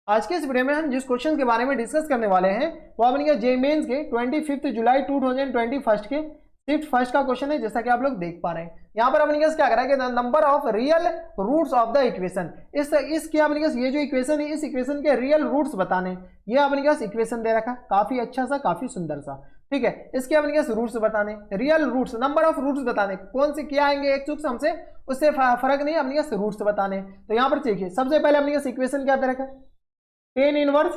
आज के इस वीडियो में हम जिस क्वेश्चन के बारे में डिस्कस करने वाले हैं वो अपने जे मेंस के 25 जुलाई 2021 के शिफ्ट फर्स्ट का क्वेश्चन है, जैसा कि आप लोग देख पा रहे हैं। यहाँ पर अपने क्या करा है कि number of real roots of the equation, इसके अपने ये जो इक्वेशन है इस इक्वेशन के रियल रूट्स बताने, ये अपने इक्वेशन दे रखा, काफी अच्छा सा, काफी सुंदर सा, ठीक है। इसके अपने रूट्स बताने, real roots, number of roots बताने, कौन से क्या आएंगे एक चूक से हमसे उससे फर्क नहीं, अपने रूट्स बताने। तो यहाँ पर देखिए सबसे पहले अपने इक्वेशन क्या दे रखा है, tan inverse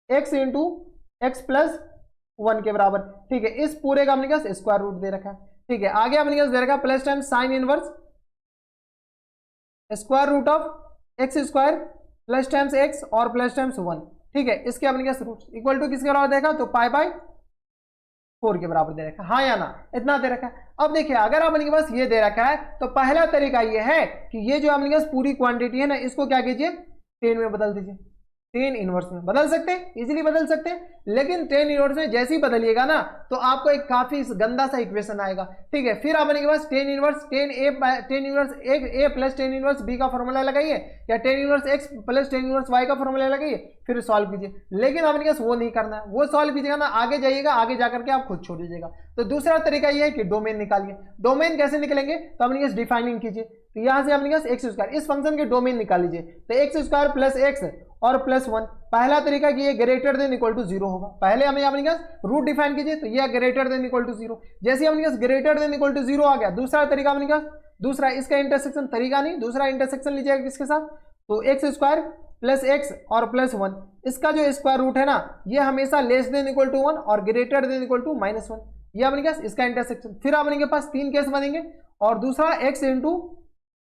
x into X plus 1 के बराबर, ठीक है। इस पूरे का अपने पास स्क्वायर रूट दे रखा है, ठीक है। आगे अपने पास दे रखा है plus time sine inverse square root of X square plus times X और प्लस टाइम्स 1, ठीक है। इसके अपने पास रूट इक्वल टू किसके बराबर देखा, तो पाई बाई 4 के बराबर दे रखा है, हाँ या ना, इतना दे रखा है। अब देखिए अगर अपने पास ये दे रखा है तो पहला तरीका ये है कि ये जो अपने पास पूरी क्वांटिटी है ना, इसको क्या कीजिए 10 में बदल दीजिए, 10 इनवर्स में बदल सकते हैं, इजीली बदल सकते हैं। लेकिन 10 इनवर्स में जैसे ही बदलिएगा ना तो आपको एक काफी गंदा सा इक्वेशन आएगा, ठीक है। फिर अपने के पास 10 inverse 10 inverse A plus 10 inverse B का फॉर्मूला लगाइए, या 10 inverse X plus 10 inverse Y का फॉर्मूला लगाइए, फिर सॉल्व कीजिए। लेकिन अपने पास वो नहीं करना है, वो सॉल्व कीजिएगा ना आगे जाइएगा, आगे जाकर के आप खुद छोड़ दीजिएगा। तो दूसरा तरीका ये है कि डोमेन निकालिए। डोमेन कैसे निकलेंगे, तो अपने पास डिफाइनिंग कीजिए, तो यहां से अपने पास एक्स स्क्वायर, इस फंक्शन के डोमेन निकाल लीजिए, तो एक्स स्क्वायर प्लस एक्स और प्लस 1। पहला तरीका कि ये ग्रेटर देन इक्वल टू 0 होगा, पहले हमें अपने पास रूट डिफाइन कीजिए, तो ये ग्रेटर देन इक्वल टू 0। जैसे अपने पास ग्रेटर देन इक्वल टू 0 आ गया, दूसरा तरीका अपने पास, दूसरा इसका इंटरसेक्शन, तरीका नहीं, दूसरा इंटरसेक्शन लीजिएगा किसके साथ, तो एक्स स्क्वायर प्लस एक्स और प्लस 1, इसका जो स्क्वायर रूट है ना ये हमेशा लेस देन इक्वल टू 1 और ग्रेटर देन इक्वल टू -1, ये अपने पास इसका इंटरसेक्शन। फिर अपने पास 3 केस बनेंगे, और दूसरा एक्स इंटू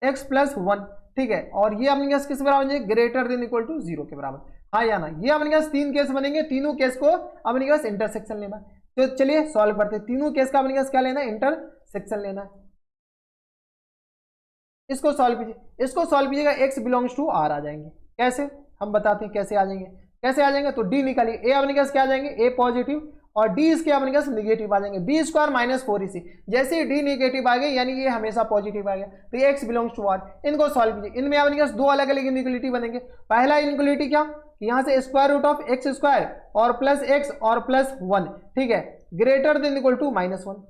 एक्स प्लस 1, ठीक है। और ये अपने पास किस बराबर है, ग्रेटर देन इक्वल टू 0 के बराबर, हाँ या ना। ये अपने पास 3 केस बनेंगे, तीनों केस को अपने पास इंटरसेक्शन लेना है। तो चलिए सॉल्व करते हैं, तीनों केस का अपने पास क्या लेना है, इंटरसेक्शन लेना है। इसको सॉल्व कीजिए, इसको सॉल्व कीजिएगा, एक्स बिलोंग्स टू आर आ जाएंगे। कैसे, हम बताते हैं कैसे आ जाएंगे, कैसे आ जाएंगे। तो डी निकालिए, ए अपने पास क्या आ जाएंगे, ए पॉजिटिव और डी इसके अपने पास निगेटिव आ जाएंगे, बी स्क्वायर माइनस 4ac। जैसे ही डी निगेटिव आ गए यानी ये हमेशा पॉजिटिव आ गया, तो ये एक्स बिलोंग्स टू आर। इनको सॉल्व कीजिए, इनमें अपने पास 2 अलग अलग इनइक्वालिटी बनेंगे। पहला इनइक्वालिटी क्या, यहाँ से square root of X square और प्लस एक्स और प्लस 1, ठीक है, ग्रेटर देन इक्वल टू -1,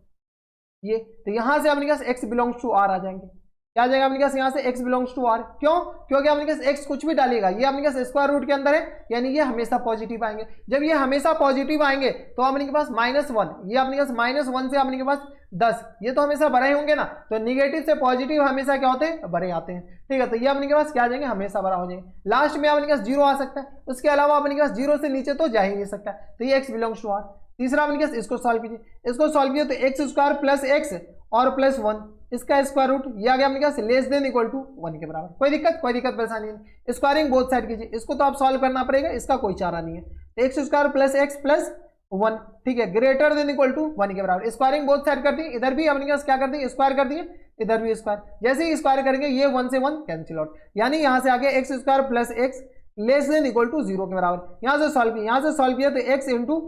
ये। तो यहाँ से अपने पास एक्स बिलोंग्स टू आर आ जाएंगे। क्या आ जाएगा अपने पास, यहाँ से x बिलोंग्स टू r, क्यों, क्योंकि अपने पास x कुछ भी डालिएगा ये अपने पास स्क्वायर रूट के अंदर है, यानी ये हमेशा पॉजिटिव आएंगे। जब ये हमेशा पॉजिटिव आएंगे तो अपने के पास -1, ये अपने पास -1 से अपने के पास 10, ये तो हमेशा बड़े होंगे ना, तो निगेटिव से पॉजिटिव हमेशा क्या होते हैं, बड़े आते हैं, ठीक है। तो ये अपने के पास क्या आ जाएंगे, हमेशा बड़ा हो जाएंगे। लास्ट में अपने पास 0 आ सकता है, उसके अलावा अपने के पास 0 से नीचे तो जा ही नहीं सकता, तो ये x बिलोंग्स टू r। तीसरा अपने पास, इसको सॉल्व कीजिए, इसको सॉल्व कीजिए तो एक्स स्क्वायर प्लस एक्स और प्लस 1, इसका स्क्वायर रूट ये आ गया अपने पास लेस देन इक्वल टू 1 के बराबर। कोई दिक्कत परेशानी नहीं, स्क्वायरिंग बोथ साइड कीजिए, इसको तो आप सॉल्व करना पड़ेगा, इसका कोई चारा नहीं है। तो x square plus x plus 1, ठीक है, ग्रेटर देन इक्वल टू 1 के बराबर। स्क्वायरिंग बोथ साइड कर दी, इधर भी अपने पास क्या कर दी, स्क्वायर कर दिए, इधर भी स्क्वायर। जैसे ही स्क्वायर करेंगे ये 1 से 1 कैंसिल आउट, यानी यहाँ से आगे X square plus X less than equal to 0 के बराबर। यहाँ से सॉल्व किया, यहाँ से सॉल्व किया तो X into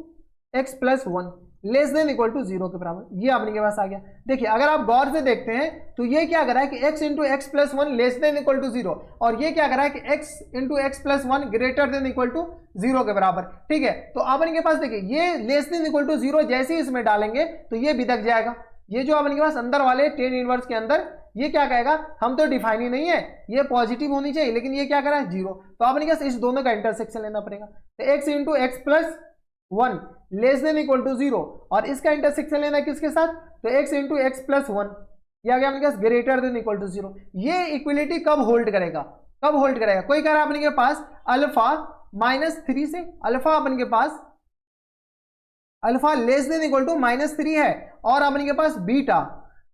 X plus 1 less than equal to 0 के बराबर, ये अपने के पास आ गया। देखिए अगर आप गौर से देखते हैं तो ये क्या कर रहा है कि x into X plus 1 less than equal to 0, और ये क्या कर रहा है कि x into X plus 1 greater than equal to 0 के बराबर, ठीक है। तो अपने के पास देखिए ये लेस देन इक्वल टू 0 जैसे ही इसमें डालेंगे तो ये बिदक जाएगा। ये जो अपने के पास अंदर वाले 10 इनवर्स के अंदर ये क्या कहेगा, हम तो डिफाइन ही नहीं है, ये पॉजिटिव होनी चाहिए, लेकिन ये क्या कर रहा है 0, तो अपने के पास इस दोनों का इंटरसेक्शन लेना पड़ेगा। तो x into X plus 1 less than equal to 0, और इसका इंटरसेक्शन लेना है किसके साथ, तो x इंटू एक्स प्लस 1, यह आ गया अपने पास ग्रेटर देन इक्वल टू 0। ये इक्वलिटी कब होल्ड करेगा, कब होल्ड करेगा, कोई कह रहा है अपने के पास अल्फा -3 से, अल्फा अपने के पास alpha less than equal to -3 है, और अपने के पास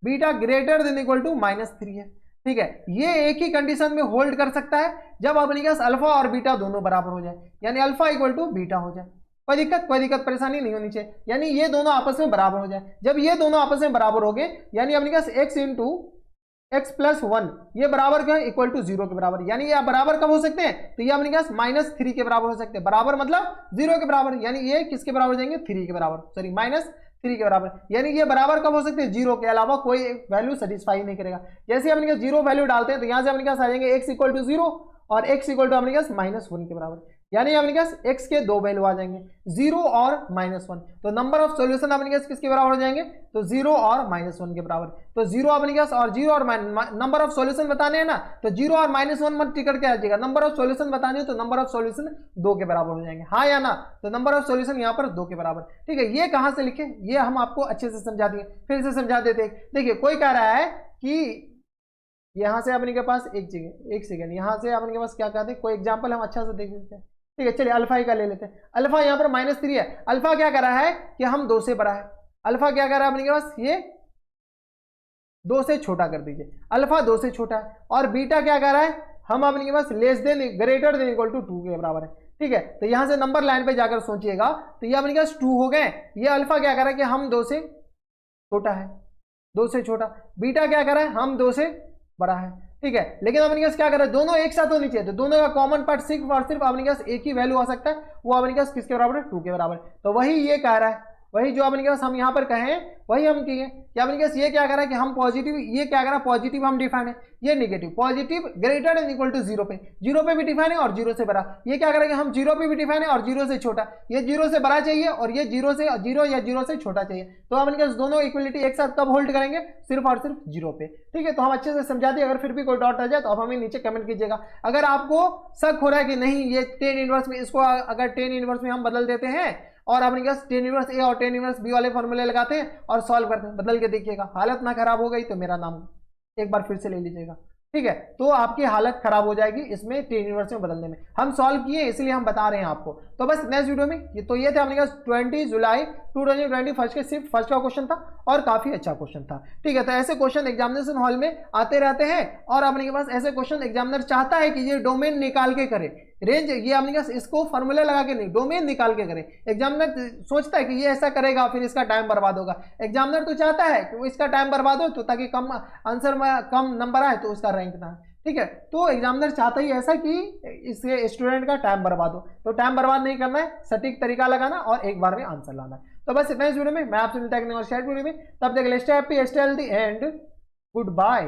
beta greater than equal to -3 है, ठीक है। ये एक ही कंडीशन में होल्ड कर सकता है जब अपने के पास अल्फा और बीटा दोनों बराबर हो जाए, यानी अल्फा इक्वल टू बीटा हो जाए। कोई दिक्कत परेशानी नहीं होनी चाहिए, यानी ये दोनों आपस में बराबर हो जाए। जब ये दोनों आपस में बराबर हो गए यानी अपने पास x इंटू एक्स प्लस 1 ये बराबर क्या है, इक्वल टू 0 के बराबर, यानी ये बराबर कब हो सकते हैं, तो ये अपने पास -3 के बराबर हो सकते हैं। बराबर मतलब 0 के बराबर, यानी ये किसके बराबर हो जाएंगे, 3 के बराबर, सॉरी -3 के बराबर, यानी ये बराबर कब हो सकते हैं, 0 के अलावा कोई वैल्यू सेटिस्फाई नहीं करेगा। जैसे अपने 0 वैल्यू डालते हैं तो यहाँ से अपने पास आ जाएंगे x इक्वल टू 0 और x इक्वल टू अपने पास -1 के बराबर, यानी अपने पास x के दो वैल्यू आ जाएंगे 0 और -1। तो नंबर ऑफ सॉल्यूशन अपने पास किसके बराबर हो जाएंगे, तो 0 और -1 के बराबर। तो 0 अपने पास और 0 और नंबर ऑफ सॉल्यूशन बताने हैं ना, तो 0 और -1 मत टिकट के आ जाएगा, नंबर ऑफ सॉल्यूशन बताने हो तो नंबर ऑफ सॉल्यूशन 2 के बराबर हो जाएंगे, हाँ या ना। तो नंबर ऑफ सॉल्यूशन यहाँ पर 2 के बराबर, ठीक है। ये कहाँ से लिखे, ये हम आपको अच्छे से समझा दिए, फिर से समझा देते हैं। देखिए कोई कह रहा है कि यहाँ से अपने के पास एक सेकेंड यहाँ से अपने के पास क्या कहते हैं, कोई एग्जाम्पल हम अच्छा से देख लेते हैं, ठीक है। चलिए अल्फा का ले लेते हैं। अल्फा यहाँ पर -3 है, अल्फा क्या कर रहा है कि हम 2 से बड़ा है, अल्फा क्या कर रहा है अपने के पास, ये 2 से छोटा कर दीजिए, अल्फा 2 से छोटा है। और बीटा क्या कर रहा है, हम अपने के पास less than greater than equal to 2 के बराबर है, ठीक है। तो यहाँ से नंबर लाइन पे जाकर सोचिएगा तो ये अपने के पास 2 हो गए। ये अल्फा क्या कर रहा है कि हम 2 से छोटा है, 2 से छोटा। बीटा क्या कर रहा है, हम 2 से बड़ा है, ठीक है। लेकिन अपने पास क्या कर रहा है, दोनों एक साथ होनी चाहिए, तो दोनों का कॉमन पार्ट सिर्फ और सिर्फ अपने पास एक ही वैल्यू आ सकता है, वो अपने पास किसके बराबर है, 2 के बराबर। तो वही ये कह रहा है, वही जो अपने पास हम यहाँ पर कहें वही हम किए कि अपने पास ये क्या कर रहा है कि हम पॉजिटिव, ये क्या कर रहा है पॉजिटिव हम डिफाइन है, ये negative. Positive greater than equal to 0 पे, 0 पे भी डिफाइन है और 0 से बड़ा। ये क्या करेंगे, हम 0 पे भी डिफाइन है और 0 से छोटा, ये 0 से बड़ा चाहिए और ये 0 या 0 से छोटा चाहिए। तो अपने पास दोनों इक्वलिटी एक साथ कब होल्ड करेंगे, सिर्फ और सिर्फ 0 पे, ठीक है। तो हम अच्छे से समझा दिए, अगर फिर भी कोई डाउट आ जाए तो आप हमें नीचे कमेंट कीजिएगा। अगर आपको शक हो रहा है कि नहीं ये 10 इनवर्स में, इसको अगर 10 इनवर्स में हम बदल देते हैं और अपने पास 10 इनवर्स ए और 10 इनवर्स बी वाले फॉर्मूले लगाते हैं और सॉल्व करते हैं, बदल के देखिएगा, हालत ना खराब हो गई तो मेरा नाम एक बार फिर से ले लीजिएगा, ठीक है। तो आपकी हालत खराब हो जाएगी इसमें 10 इनवर्स में बदलने में। हम सॉल्व किए इसलिए हम बता रहे हैं आपको। तो बस नेक्स्ट वीडियो में तो ये थे अपने पास 20 जुलाई 2020 के सिर्फ फर्स्ट का क्वेश्चन था और काफी अच्छा क्वेश्चन था, ठीक है। तो ऐसे क्वेश्चन एग्जामिनेशन हॉल में आते रहते हैं और अपने के पास ऐसे क्वेश्चन एग्जामिनर चाहता है कि ये डोमेन निकाल के करे, रेंज ये अपने पास इसको फॉर्मूला लगा के नहीं, डोमेन निकाल के करे। एग्जामिनर सोचता है कि ये ऐसा करेगा फिर इसका टाइम बर्बाद होगा, एग्जामिनर तो चाहता है कि वो इसका टाइम बर्बाद हो तो ताकि कम आंसर में कम नंबर आए तो उसका रैंक ना, ठीक है। तो एग्जामिनर चाहता ही ऐसा कि इसके स्टूडेंट का टाइम बर्बाद हो, तो टाइम बर्बाद नहीं करना है, सटीक तरीका लगाना और एक बार में आंसर लाना है। तो बस इतना इस वीडियो में, मैं आपसे मिलता है वीडियो में, तब तक stay happy, stay healthy and good bye.